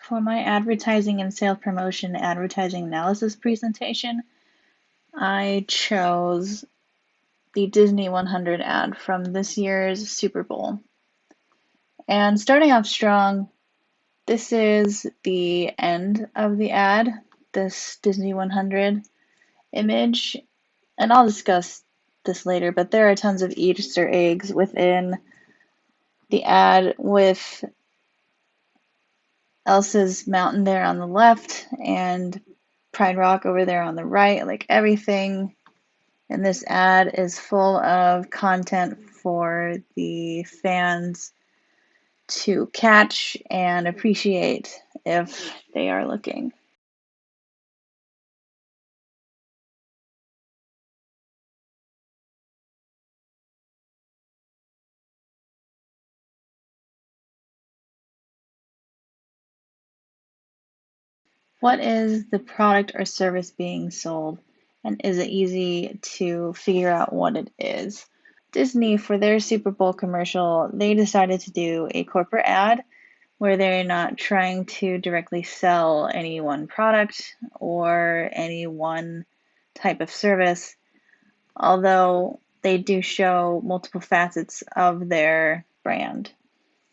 For my advertising and sales promotion advertising analysis presentation, I chose the Disney 100 ad from this year's Super Bowl. And starting off strong, this is the end of the ad, this Disney 100 image. And I'll discuss this later, but there are tons of Easter eggs within the ad with Elsa's mountain there on the left and Pride Rock over there on the right. Like everything in this ad is full of content for the fans to catch and appreciate if they are looking. What is the product or service being sold, and is it easy to figure out what it is? Disney, for their Super Bowl commercial, they decided to do a corporate ad where they're not trying to directly sell any one product or any one type of service, although they do show multiple facets of their brand.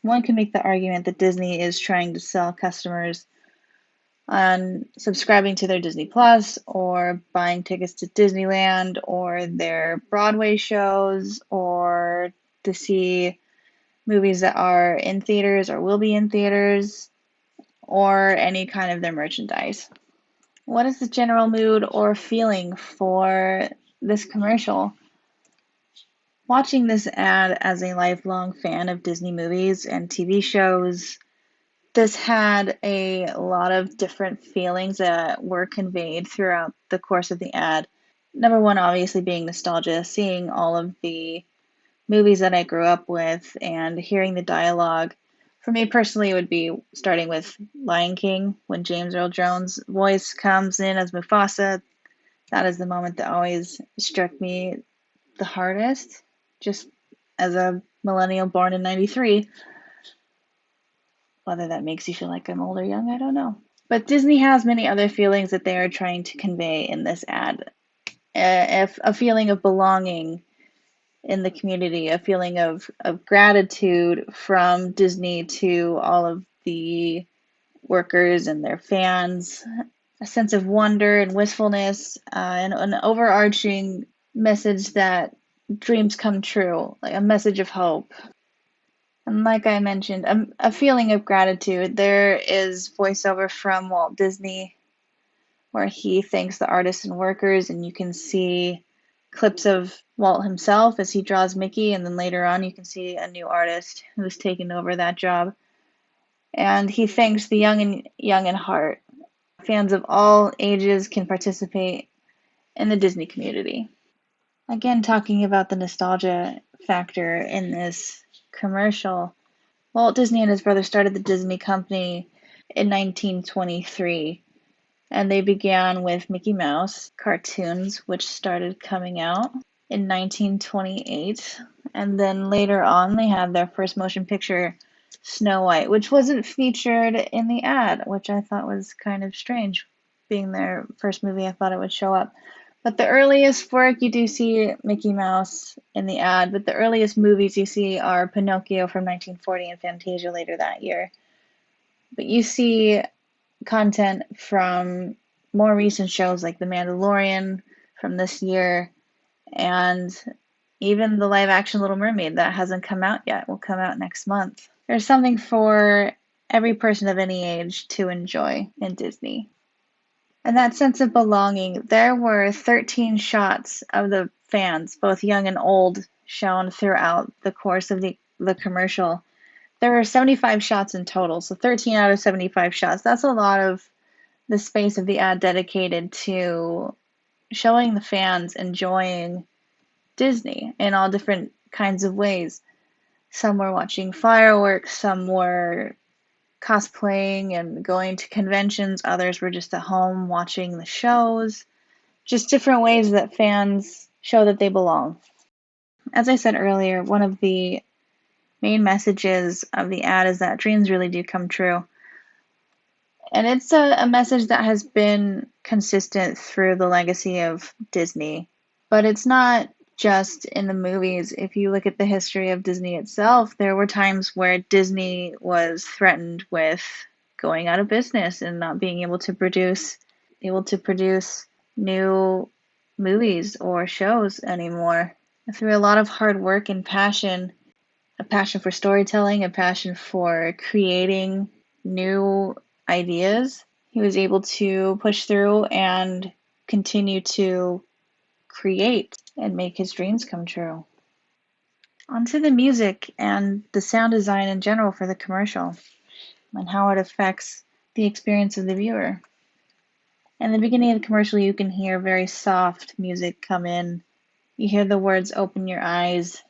One can make the argument that Disney is trying to sell customers on subscribing to their Disney Plus or buying tickets to Disneyland or their Broadway shows or to see movies that are in theaters or will be in theaters or any kind of their merchandise. What is the general mood or feeling for this commercial? Watching this ad as a lifelong fan of Disney movies and TV shows, this had a lot of different feelings that were conveyed throughout the course of the ad. Number one, obviously, being nostalgia, seeing all of the movies that I grew up with and hearing the dialogue. For me personally, it would be starting with Lion King when James Earl Jones' voice comes in as Mufasa. That is the moment that always struck me the hardest, just as a millennial born in 93. Whether that makes you feel like I'm old or young, I don't know. But Disney has many other feelings that they are trying to convey in this ad. If a feeling of belonging in the community, a feeling of gratitude from Disney to all of the workers and their fans, a sense of wonder and wistfulness, and an overarching message that dreams come true, like a message of hope. And like I mentioned, a feeling of gratitude. There is voiceover from Walt Disney where he thanks the artists and workers, and you can see clips of Walt himself as he draws Mickey, and then later on you can see a new artist who's taken over that job. And he thanks the young in heart. Fans of all ages can participate in the Disney community. Again, talking about the nostalgia factor in this commercial, Walt Disney and his brother started the Disney Company in 1923, and they began with Mickey Mouse cartoons, which started coming out in 1928. And then later on, they had their first motion picture, Snow White, which wasn't featured in the ad, which I thought was kind of strange. Being their first movie, I thought it would show up. But the earliest work, you do see Mickey Mouse in the ad, but the earliest movies you see are Pinocchio from 1940 and Fantasia later that year. But you see content from more recent shows like The Mandalorian from this year and even the live action Little Mermaid that hasn't come out yet will come out next month. There's something for every person of any age to enjoy in Disney. And that sense of belonging, there were 13 shots of the fans, both young and old, shown throughout the course of the commercial. There were 75 shots in total, so 13 out of 75 shots. That's a lot of the space of the ad dedicated to showing the fans enjoying Disney in all different kinds of ways. Some were watching fireworks, some were cosplaying and going to conventions, others were just at home watching the shows. Just different ways that fans show that they belong. As I said earlier, one of the main messages of the ad is that dreams really do come true. And it's a message that has been consistent through the legacy of Disney. But it's not just in the movies. If you look at the history of Disney itself, there were times where Disney was threatened with going out of business and not being able to produce new movies or shows anymore. Through a lot of hard work and passion, a passion for storytelling, a passion for creating new ideas, he was able to push through and continue to create and make his dreams come true. Onto the music and the sound design in general for the commercial and how it affects the experience of the viewer. In the beginning of the commercial, you can hear very soft music come in. You hear the words "open your eyes,"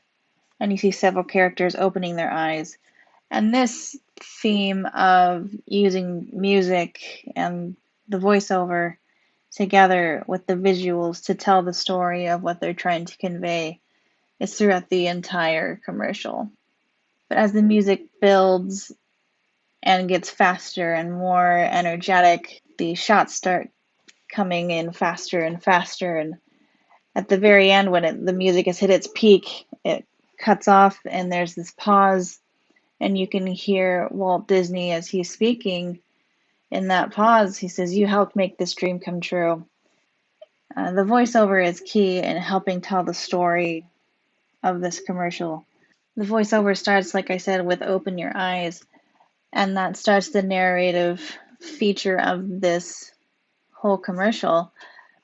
and you see several characters opening their eyes. And this theme of using music and the voiceover together with the visuals to tell the story of what they're trying to convey is throughout the entire commercial. But as the music builds and gets faster and more energetic, the shots start coming in faster and faster. And at the very end, when the music has hit its peak, it cuts off and there's this pause, and you can hear Walt Disney as he's speaking. In that pause, he says, "You helped make this dream come true." The voiceover is key in helping tell the story of this commercial. The voiceover starts, like I said, with "open your eyes," and that starts the narrative feature of this whole commercial.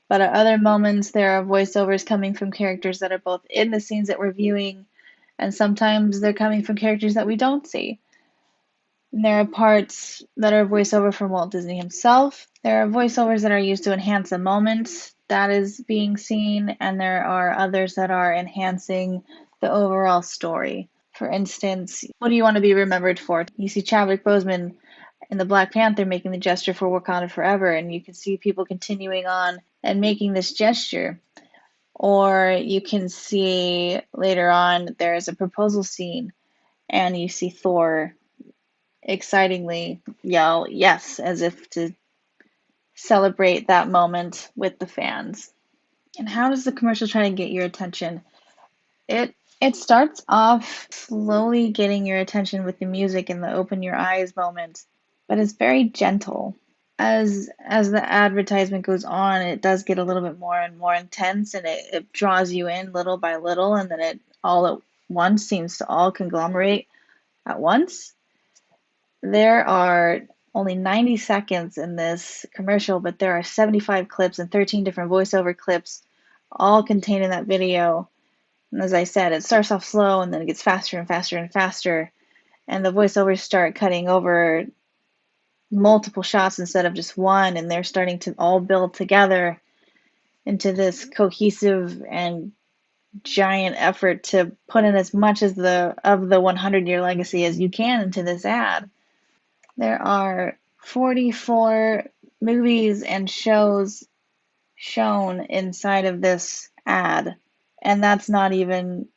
But at other moments, there are voiceovers coming from characters that are both in the scenes that we're viewing, and sometimes they're coming from characters that we don't see. And there are parts that are voiceover from Walt Disney himself. There are voiceovers that are used to enhance a moment that is being seen, and there are others that are enhancing the overall story. For instance, what do you want to be remembered for? You see Chadwick Boseman in the Black Panther making the gesture for Wakanda Forever, and you can see people continuing on and making this gesture. Or you can see later on there's a proposal scene, and you see Thor excitingly yell yes, as if to celebrate that moment with the fans. And how does the commercial try to get your attention? It starts off slowly getting your attention with the music and the open your eyes moment, but it's very gentle. As the advertisement goes on, it does get a little bit more and more intense, and it draws you in little by little, and then it all at once seems to all conglomerate at once. There are only 90 seconds in this commercial, but there are 75 clips and 13 different voiceover clips all contained in that video. And as I said, it starts off slow and then it gets faster and faster and faster. And the voiceovers start cutting over multiple shots instead of just one, and they're starting to all build together into this cohesive and giant effort to put in as much as the 100-year legacy as you can into this ad. There are 44 movies and shows shown inside of this ad, and that's not even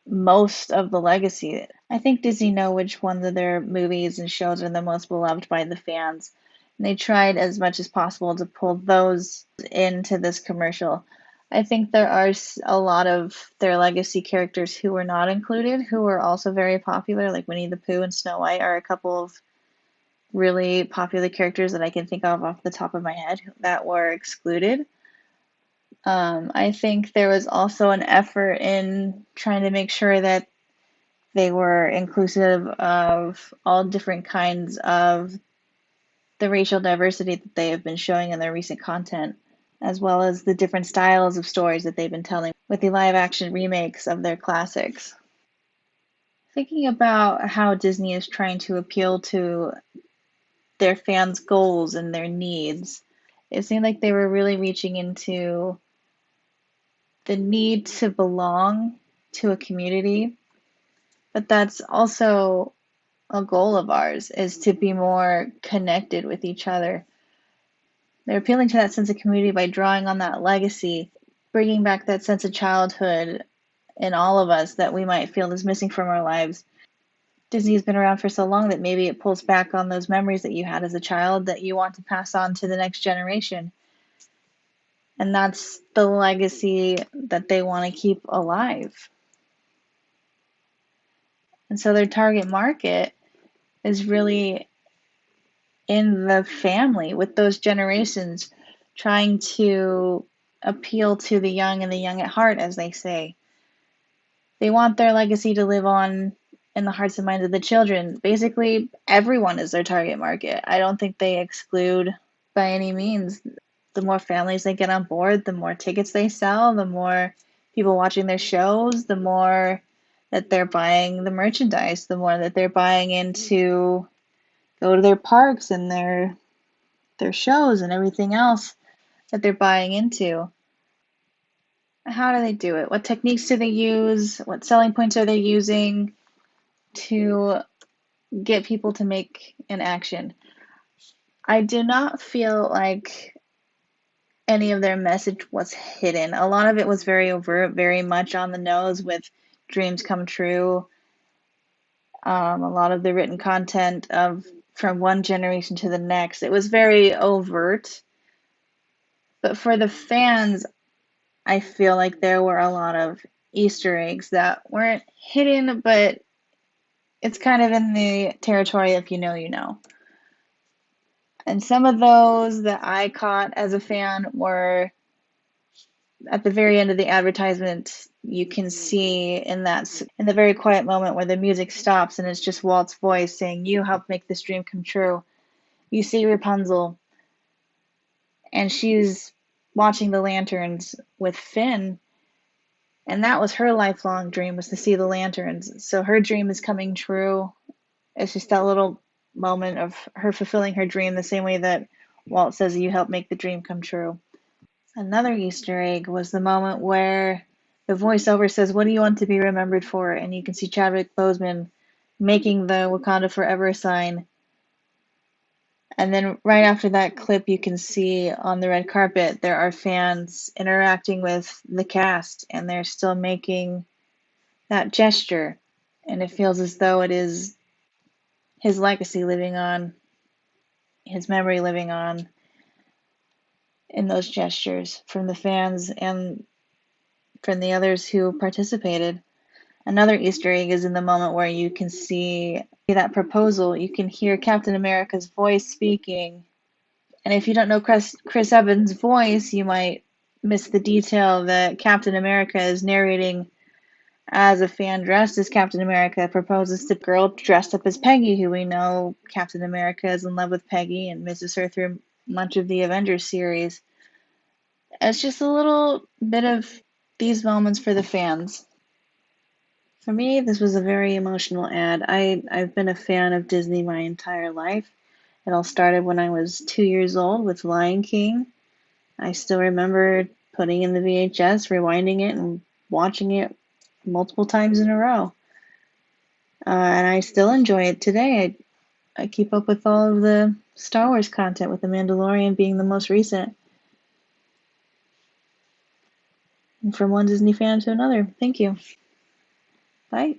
most of the legacy. I think Disney know which ones of their movies and shows are the most beloved by the fans, and they tried as much as possible to pull those into this commercial. I think there are a lot of their legacy characters who were not included, who were also very popular, like Winnie the Pooh and Snow White are a couple of really popular characters that I can think of off the top of my head that were excluded. I think there was also an effort in trying to make sure that they were inclusive of all different kinds of the racial diversity that they have been showing in their recent content, as well as the different styles of stories that they've been telling with the live action remakes of their classics. Thinking about how Disney is trying to appeal to their fans' goals and their needs, it seemed like they were really reaching into the need to belong to a community, but that's also a goal of ours, is to be more connected with each other. They're appealing to that sense of community by drawing on that legacy, bringing back that sense of childhood in all of us that we might feel is missing from our lives. Disney's been around for so long that maybe it pulls back on those memories that you had as a child that you want to pass on to the next generation. And that's the legacy that they want to keep alive. And so their target market is really in the family with those generations, trying to appeal to the young and the young at heart, as they say. They want their legacy to live on in the hearts and minds of the children. Basically, everyone is their target market. I don't think they exclude by any means. The more families they get on board, the more tickets they sell, the more people watching their shows, the more that they're buying the merchandise, the more that they're buying into go to their parks and their shows and everything else that they're buying into. How do they do it? What techniques do they use? What selling points are they using to get people to make an action? I do not feel like any of their message was hidden. A lot of it was very overt, very much on the nose with dreams come true. A lot of the written content of from one generation to the next, it was very overt. But for the fans, I feel like there were a lot of Easter eggs that weren't hidden, but it's kind of in the territory of you know, you know. And some of those that I caught as a fan were at the very end of the advertisement. You can see in the very quiet moment where the music stops and it's just Walt's voice saying, "You helped make this dream come true." You see Rapunzel, and she's watching the lanterns with Finn. And that was her lifelong dream, was to see the lanterns. So her dream is coming true. It's just that little moment of her fulfilling her dream the same way that Walt says you helped make the dream come true. Another Easter egg was the moment where the voiceover says, "What do you want to be remembered for?" And you can see Chadwick Boseman making the Wakanda Forever sign. And then right after that clip, you can see on the red carpet, there are fans interacting with the cast, and they're still making that gesture. And it feels as though it is his legacy living on, his memory living on in those gestures from the fans and from the others who participated. Another Easter egg is in the moment where you can see that proposal. You can hear Captain America's voice speaking. And if you don't know Chris Evans' voice, you might miss the detail that Captain America is narrating as a fan dressed as Captain America proposes to a girl dressed up as Peggy, who we know Captain America is in love with Peggy and misses her through much of the Avengers series. It's just a little bit of these moments for the fans. For me, this was a very emotional ad. I've been a fan of Disney my entire life. It all started when I was 2 years old with Lion King. I still remember putting in the VHS, rewinding it, and watching it multiple times in a row. And I still enjoy it today. I keep up with all of the Star Wars content, with The Mandalorian being the most recent. And from one Disney fan to another. Thank you. Bye.